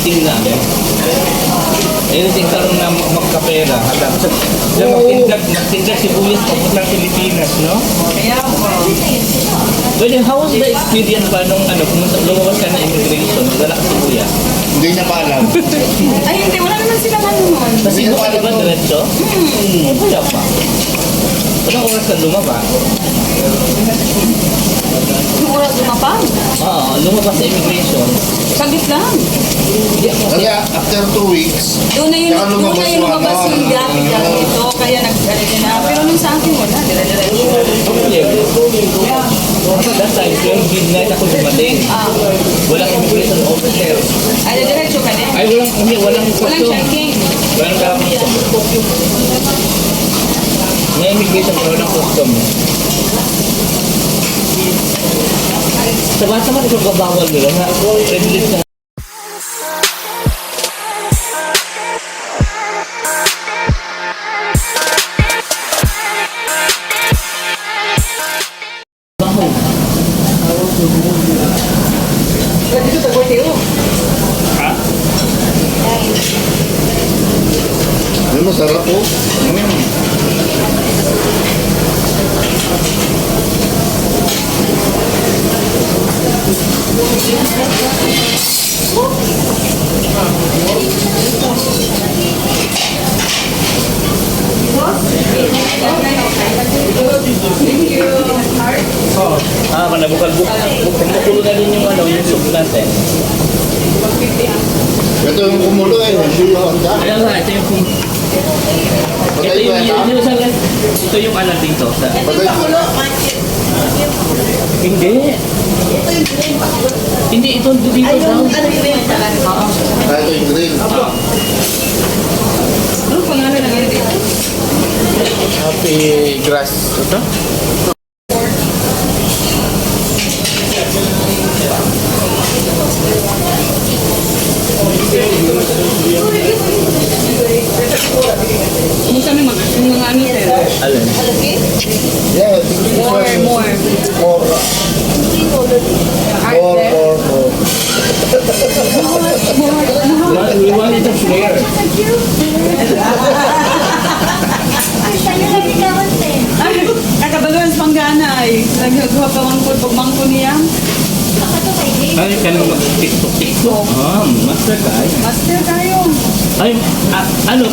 meeting na. Ayun din karoon na magkapera. Magtindag sibuyas papuntang Pilipinas, no? Kaya po. Well, how was the experience pa nung pumunta, lumabas ka na immigration, wala ka sibuyas? Hindi niya pa alam. Ay, hindi. Wala naman sila nun. Sa Cebu ka diba diretso? Wala pa. Walang oras ka lumabas? Yung oras lumapag. Oo, lumabas sa immigration. Saglit lang. Kasi after 2 weeks, Doon na yun, Saka doon na yun lumabas yung graphic lang ito. Kaya nag-alala na. Pero nung sa akin wala. Dire-diretso. That time, 12 midnight ako dumating. Walang immigration officer. Ay, diretso ka na. Ay, walang Walang checking. Walang custom. May immigration pero walang custom. Sama-sama ito babawal nila na red list na. Dito sa Borteo. Ha? ay masarap po. Mana bukal na din yung yung soup natin. Ito yung kumulo eh. Hindi yung handa. Ayan nga, ito yung Patay ba ito? ito yung dito. Patay ba? Hindi. Hindi, ito dito daw. Ah, ito yung grill. Ano pangalan ng ano dito? Happy grass. Ito? Kung sa mga ano sir? Alin? Yeah, this More. one. More. We want it to flare. Ay, kakabagan sa panggana ay. Nagagawa pa mangkod pag mangkod niya. Ay, ka nung mag-tiktok. Master ka ay. Master tayo. Ay,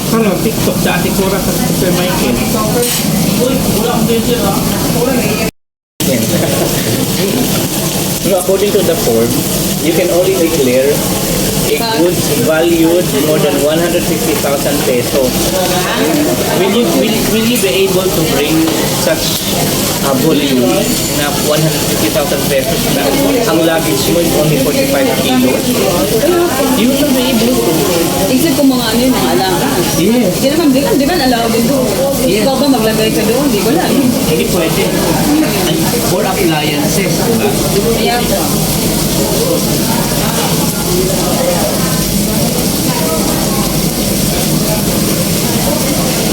parang TikTok sa Ate Cora sa Sir Michael. Uy, wala akong dito ha. No, according to the form, you can only declare a goods valued more than 150,000 pesos. Will you be able to bring such a volume na 150,000 pesos na ang luggage mo is only 45 kilos? You will not be able to. Isip ko mga ano yun, mga alangan. Yes. Di ba allow din doon? Yes. Ikaw ba maglagay ka doon? Di ko lang. Hindi pwede. For appliances, diba? Kaya po.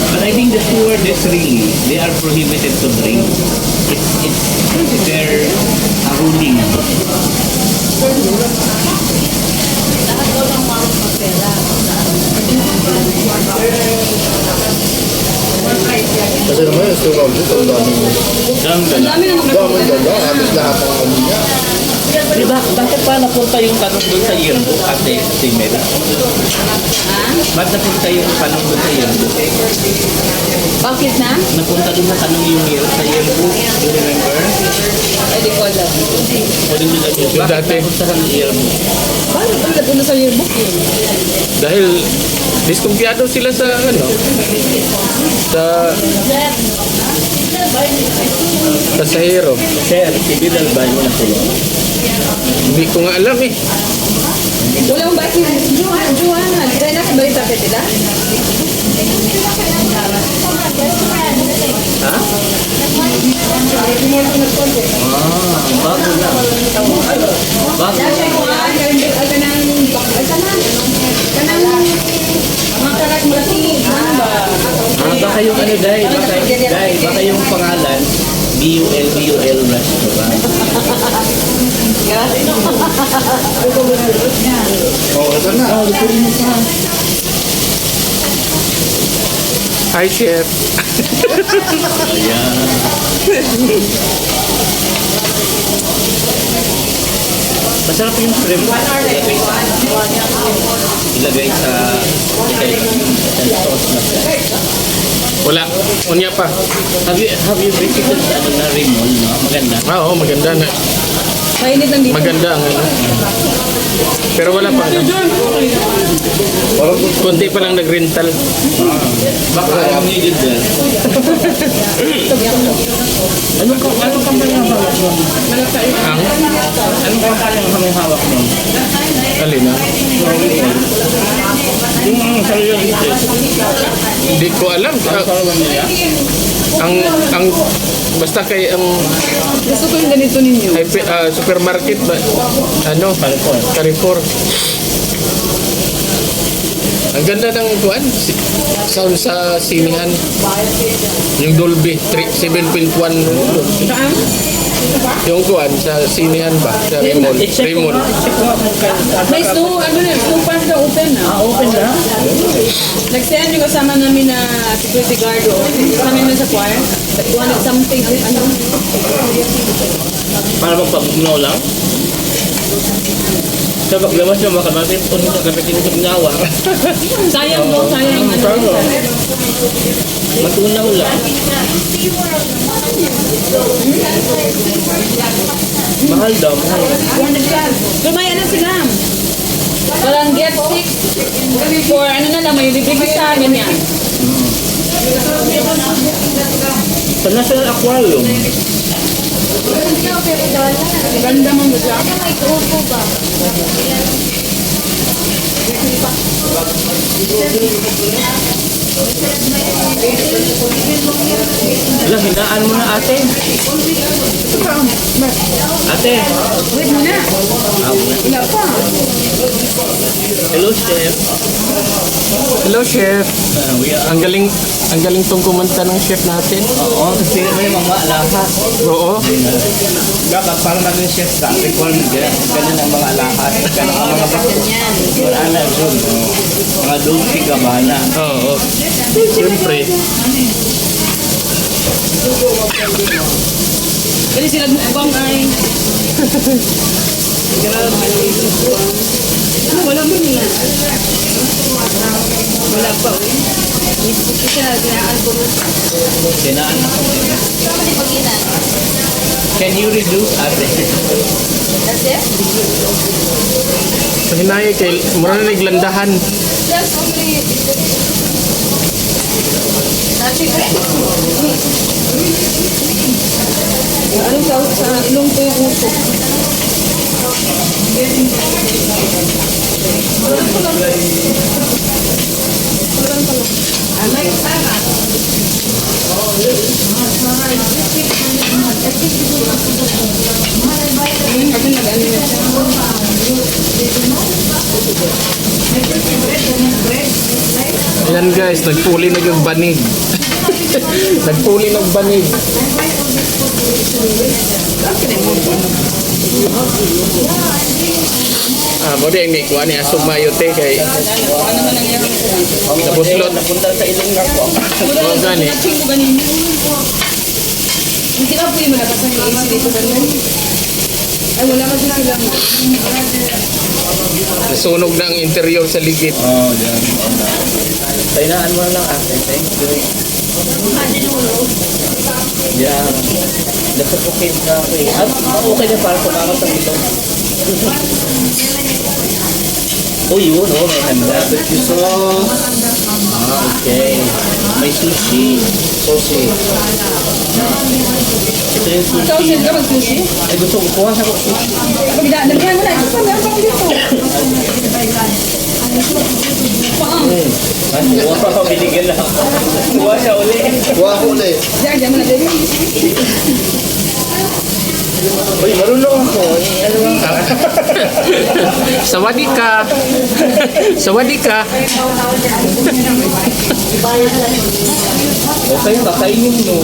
But I think the stewardess really, they are prohibited to bring. It's their ruling. Kasi naman yung surround dito, ang daming Ang Ang dami na daming dala. Halos lahat ng ano niya. Diba, bakit pa napunta yung tanong doon sa yearbook, Ate Timel? Bakit napunta yung tanong doon sa yearbook? Bakit na? Napunta doon na tanong yung sa yearbook, do you remember? Ay, di ko alam. According to the yearbook, bakit Dati. napunta sa yearbook? Paano ba napunta sa yearbook yun? Dahil diskumpiyado sila sa pasahero. Sir, si Bidal ba yung nakulong? Hindi ko nga alam eh. Wala mong bakit? Joanna. Di na sa balita ka sila? Ha? Bago lang. Bago. Baka yung baka yung pangalan, BUL restaurant. Oh, ito na. Hi, chef. Ayan. Masarap yung shrimp. Ilagay sa sauce na. Wala. Unya pa. Have you visited ano na Rimon, no? Maganda. Oo, maganda na. Mainit lang dito. Maganda ang ano. Pero wala pa. Ano. Kunti pa lang nag-rental. Baka I'm needed there. Anong kampanya ang hawak mo? Ang Anong kampanya ang hawak mo? alin na. Yung sariling itis. Hindi ko alam. Ang sarawan nila. Ang basta kay ang Gusto ko yung ganito ninyo. supermarket ba? Ano? Carrefour. Carrefour. Ang ganda ng kuan, sound sa sinihan. Yung Dolby 7.1. Saan? Yung kuan sa sinihan ba? Sa Raymond. I-check ko Raymond. nga. I-check ko nga kung May snow, ano na, snow park na open na. open na. Nagsayan yung kasama namin na security guard o. Kasama namin sa choir. 200 something, ano. Para magpabugnaw lang. Sa paglabas nyo, makamapit po nito kapitin sa ginawa. Sayang mo, sayang. Pero, matunaw lang. Mahal daw, mahal. 200 plus. So may ano sila. Parang get 6 for ano na lang, may libre sa ganyan. Sa National Aquarium, Ganda mo ba siya? alam, hinaan mo na ate. Ate. Wait mo na. Wala pa. Hello, chef. Hello, chef. We are... Ang galing tong kumanta ng chef natin. Oo, kasi may mga alahas. Oo. Dapat para maging chef ka, requirement yan. Ganyan ang mga alahas. Ganyan ang mga bato. Wala na yun. Mga dulce gabana. Oo. Siyempre. Kasi sila mukbang ay. Grabe. Ano, wala mo nila. Wala pa. Gusto siya, ginaan-album. Sinaan ako. Can you reduce ate? Sa hinay kay mura na naglandahan. Anong sa ilong ko yung usok? Kasi nag-ano yun. Ayan guys, nagpuli na yung banig. Nagpuli ng banig. Mo di ni kuan ni asog mayote kay Ano man nangyari ko? sa buslot. Napunta sa ilong na ko. Oo, gani. Matching mo ganun. Hindi ka po yung malakas ang AC dito ganun. Ay, wala kasi sila. Nasunog na ang interior sa ligid. Oh, yan. Painaan mo na lang ate. Thank you. Yeah. Nasa-okay na ako eh. Okay na para kumakasang ito. Oh, yun. Oh, may handa. Barbecue sauce. Okay. May sushi. Sushi. Ito yung sushi. Ikaw, sila ka mag-sushi? Ay, gusto ko. Kuha sa sushi. Pag nagkahan mo na, ito pa, meron pa ako dito. Paang. Ay, kuha pa binigyan lang. Kuha siya uli. Kuha ko ulit. Diyan mo na din. Uy, marunong ako. Ano ba? Sawadee ka. Sawadi ka. Okay, kakainin mo.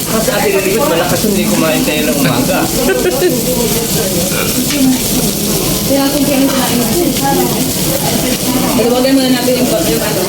Kasi Ate Lilibet, malakas hindi kumain tayo ng umaga. Tawagan muna natin yung ano.